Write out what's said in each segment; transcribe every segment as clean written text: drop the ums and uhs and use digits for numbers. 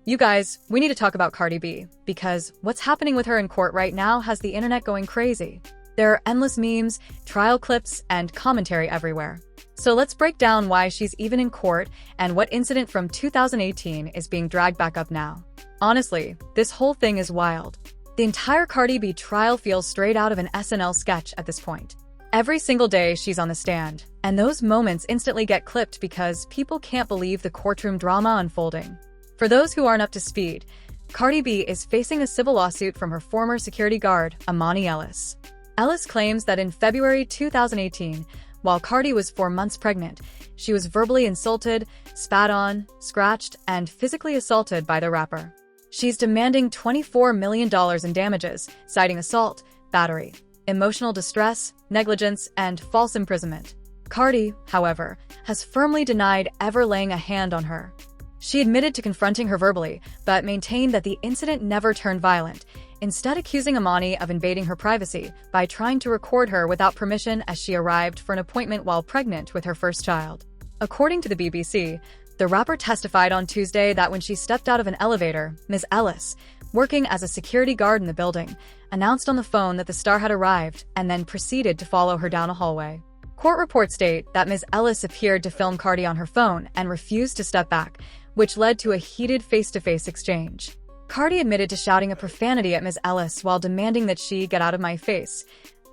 You guys, we need to talk about Cardi B, because what's happening with her in court right now has the internet going crazy. There are endless memes, trial clips, and commentary everywhere. So let's break down why she's even in court and what incident from 2018 is being dragged back up now. Honestly, this whole thing is wild. The entire Cardi B trial feels straight out of an SNL sketch at this point. Every single day she's on the stand, and those moments instantly get clipped because people can't believe the courtroom drama unfolding. For those who aren't up to speed, Cardi B is facing a civil lawsuit from her former security guard, Imani Ellis. Ellis claims that in February 2018, while Cardi was 4 months pregnant, she was verbally insulted, spat on, scratched, and physically assaulted by the rapper. She's demanding $24 million in damages, citing assault, battery, emotional distress, negligence, and false imprisonment. Cardi, however, has firmly denied ever laying a hand on her. She admitted to confronting her verbally, but maintained that the incident never turned violent, instead accusing Imani of invading her privacy by trying to record her without permission as she arrived for an appointment while pregnant with her first child. According to the BBC, the rapper testified on Tuesday that when she stepped out of an elevator, Ms. Ellis, working as a security guard in the building, announced on the phone that the star had arrived and then proceeded to follow her down a hallway. Court reports state that Ms. Ellis appeared to film Cardi on her phone and refused to step back, which led to a heated face-to-face exchange. Cardi admitted to shouting a profanity at Ms. Ellis while demanding that she get out of my face,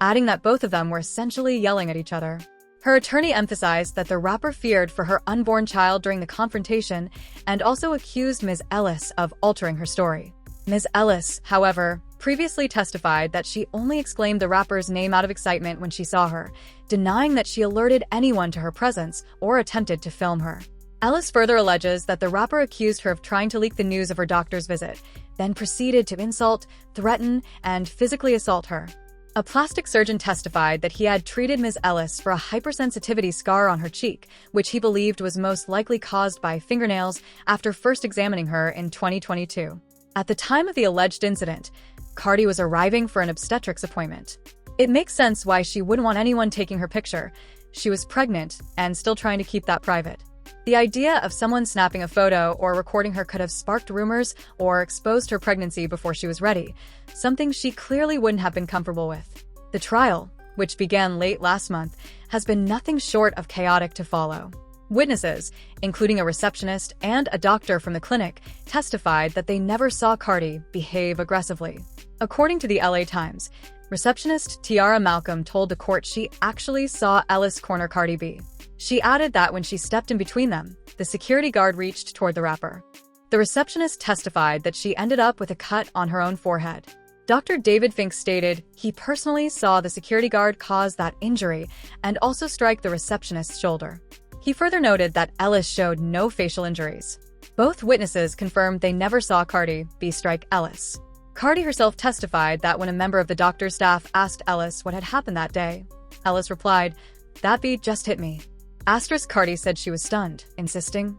adding that both of them were essentially yelling at each other. Her attorney emphasized that the rapper feared for her unborn child during the confrontation and also accused Ms. Ellis of altering her story. Ms. Ellis, however, previously testified that she only exclaimed the rapper's name out of excitement when she saw her, denying that she alerted anyone to her presence or attempted to film her. Ellis further alleges that the rapper accused her of trying to leak the news of her doctor's visit, then proceeded to insult, threaten, and physically assault her. A plastic surgeon testified that he had treated Ms. Ellis for a hypersensitivity scar on her cheek, which he believed was most likely caused by fingernails after first examining her in 2022. At the time of the alleged incident, Cardi was arriving for an obstetrics appointment. It makes sense why she wouldn't want anyone taking her picture. She was pregnant and still trying to keep that private. The idea of someone snapping a photo or recording her could have sparked rumors or exposed her pregnancy before she was ready, something she clearly wouldn't have been comfortable with. The trial, which began late last month, has been nothing short of chaotic to follow. Witnesses, including a receptionist and a doctor from the clinic, testified that they never saw Cardi behave aggressively. According to the LA Times, receptionist Tiara Malcolm told the court she actually saw Ellis corner Cardi B. She added that when she stepped in between them, the security guard reached toward the rapper. The receptionist testified that she ended up with a cut on her own forehead. Dr. David Fink stated he personally saw the security guard cause that injury and also strike the receptionist's shoulder. He further noted that Ellis showed no facial injuries. Both witnesses confirmed they never saw Cardi B strike Ellis. Cardi herself testified that when a member of the doctor's staff asked Ellis what had happened that day, Ellis replied, "That beat just hit me." Cardi said she was stunned, insisting,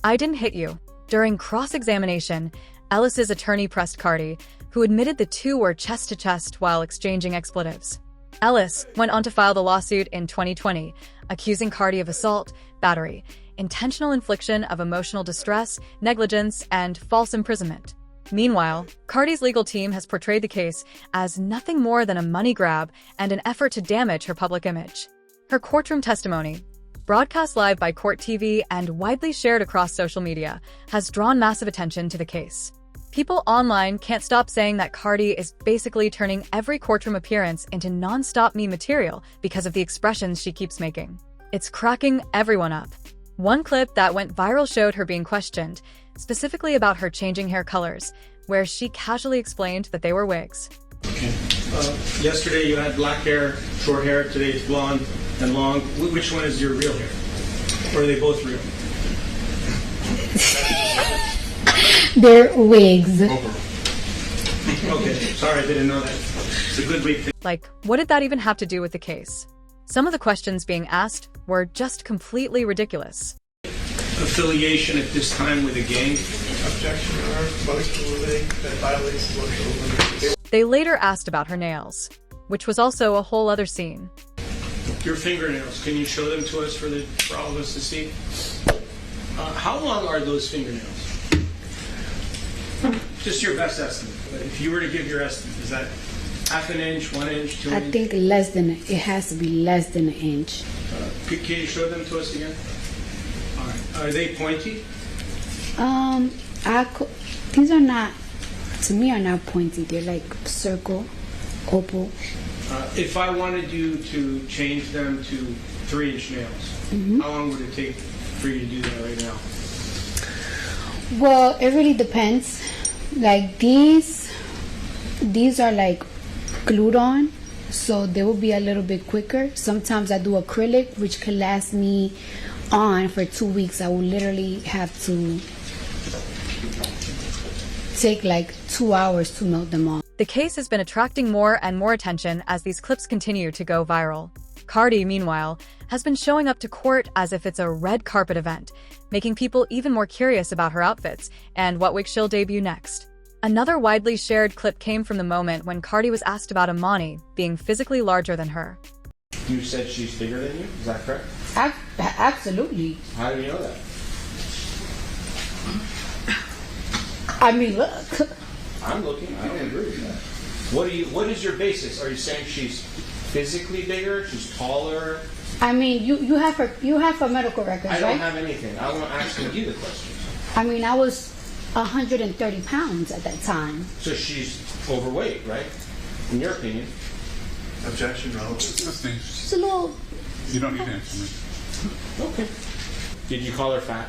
"I didn't hit you." During cross-examination, Ellis's attorney pressed Cardi, who admitted the two were chest-to-chest while exchanging expletives. Ellis went on to file the lawsuit in 2020, accusing Cardi of assault, battery, intentional infliction of emotional distress, negligence, and false imprisonment. Meanwhile, Cardi's legal team has portrayed the case as nothing more than a money grab and an effort to damage her public image. Her courtroom testimony, broadcast live by Court TV and widely shared across social media, has drawn massive attention to the case. People online can't stop saying that Cardi is basically turning every courtroom appearance into non-stop meme material because of the expressions she keeps making. It's cracking everyone up. One clip that went viral showed her being questioned, specifically about her changing hair colors, where she casually explained that they were wigs. Okay. Yesterday you had black hair, short hair. Today it's blonde and long. Which one is your real hair? Or are they both real? They're wigs. Okay, sorry, I didn't know that. It's a good week. Like, what did that even have to do with the case? Some of the questions being asked were just completely ridiculous. Affiliation at this time with a gang? Objection or emotional link that violates emotional limits. They later asked about her nails, which was also a whole other scene. Your fingernails, can you show them to us for all of us to see? How long are those fingernails? Just your best estimate. If you were to give your estimate, is that half an inch, 1 inch, 2 I inch? think it has to be less than an inch. Can you show them to us again? All right. Are they pointy? These are not, to me, are not pointy. They're like circle, oval. If I wanted you to change them to 3-inch nails, how long would it take for you to do that right now? Well, it really depends. Like these are like glued on, so they will be a little bit quicker. Sometimes I do acrylic, which can last me on for 2 weeks. I will literally have to take like 2 hours to melt them off. The case has been attracting more and more attention as these clips continue to go viral. Cardi, meanwhile, has been showing up to court as if it's a red carpet event, making people even more curious about her outfits and what wig she'll debut next. Another widely shared clip came from the moment when Cardi was asked about Imani being physically larger than her. You said she's bigger than you? Is that correct? Absolutely. How do you know that? I mean, look. I'm looking. I don't agree with that. What is your basis? Are you saying she's physically bigger? She's taller? I mean, you have her medical records, I right? don't have anything. I want asking you the questions. I mean, I was 130 pounds at that time. So she's overweight, right? In your opinion? Objection, no. She's a little. You don't need to answer me. Okay. Did you call her fat?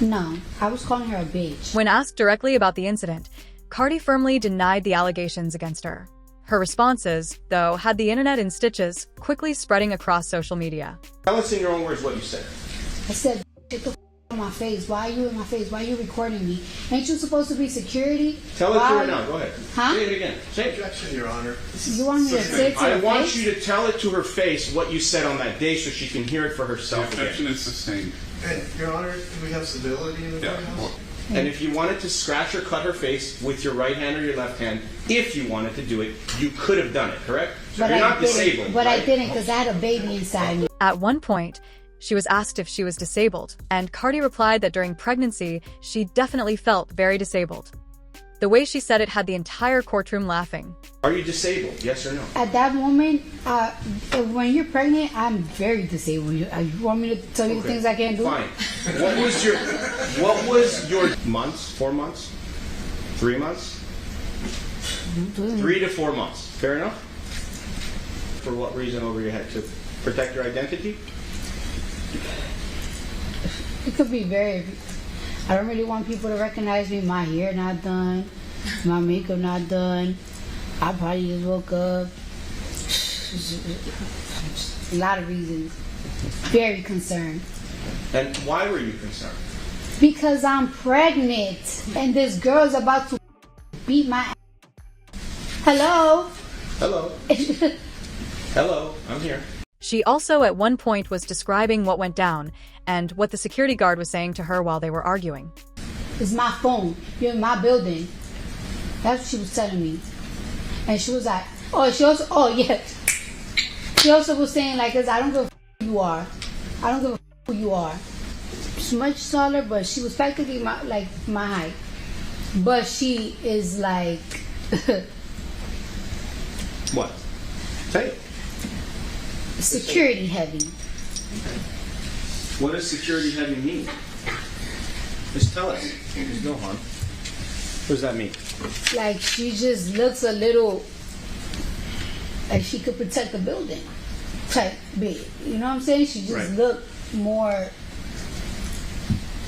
No, I was calling her a bitch. When asked directly about the incident, Cardi firmly denied the allegations against her. Her responses, though, had the internet in stitches, quickly spreading across social media. Tell us in your own words what you said. I said, get the in my face. Why are you in my face? Why are you recording me? Ain't you supposed to be security? Tell it to Why- her now. Go ahead. Huh? Say it again. Say it. Objection, Your Honor. You want me to say it to I her want face? you to tell it to her face what you said on that day so she can hear it for The herself objection again. is sustained. And, Your Honor, do we have civility in the Yeah. courthouse? And if you wanted to scratch or cut her face with your right hand or your left hand, if you wanted to do it, you could have done it, correct? So But you're I not didn't. disabled, But right? I didn't because I had a baby inside me. At one point, she was asked if she was disabled, and Cardi replied that during pregnancy, she definitely felt very disabled. The way she said it had the entire courtroom laughing. Are you disabled? Yes or no? At that moment, when you're pregnant, I'm very disabled. You want me to tell you the Okay. things I can't do? Fine. What was your months? 4 months? 3 months? 3 to 4 months. Fair enough? For what reason over your head? To protect your identity? It could be very. I don't really want people to recognize me. My hair not done, my makeup not done. I probably just woke up. A lot of reasons. Very concerned. And why were you concerned? Because I'm pregnant and this girl's about to beat my ass. Hello? Hello. Hello. I'm here. She also at one point was describing what went down and what the security guard was saying to her while they were arguing. It's my phone. You're in my building. That's what she was telling me. And she was like, She also was saying like, 'cause I don't give a f- who you are. I don't give a f- who you are. She's much taller, but she was practically my height. But she is like, What? Say it. security heavy. What does security heavy mean? Just tell us. There's no harm. What does that mean? Like she just looks a little like she could protect the building type big. You know what I'm saying? She just Right. looked more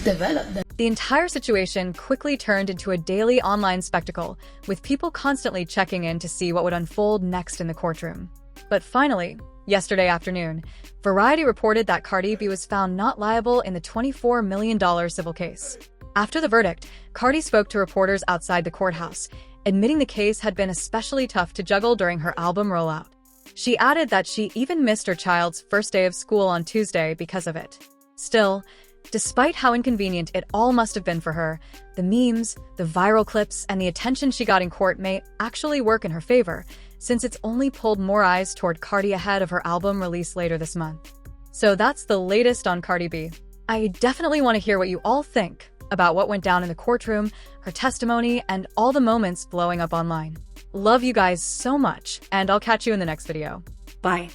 developed than. The entire situation quickly turned into a daily online spectacle, with people constantly checking in to see what would unfold next in the courtroom. But finally, yesterday afternoon, Variety reported that Cardi B was found not liable in the $24 million civil case. After the verdict, Cardi spoke to reporters outside the courthouse, admitting the case had been especially tough to juggle during her album rollout. She added that she even missed her child's first day of school on Tuesday because of it. Still, despite how inconvenient it all must have been for her, the memes, the viral clips, and the attention she got in court may actually work in her favor, since it's only pulled more eyes toward Cardi ahead of her album release later this month. So that's the latest on Cardi B. I definitely want to hear what you all think. about what went down in the courtroom, her testimony, and all the moments blowing up online. Love you guys so much, and I'll catch you in the next video. Bye.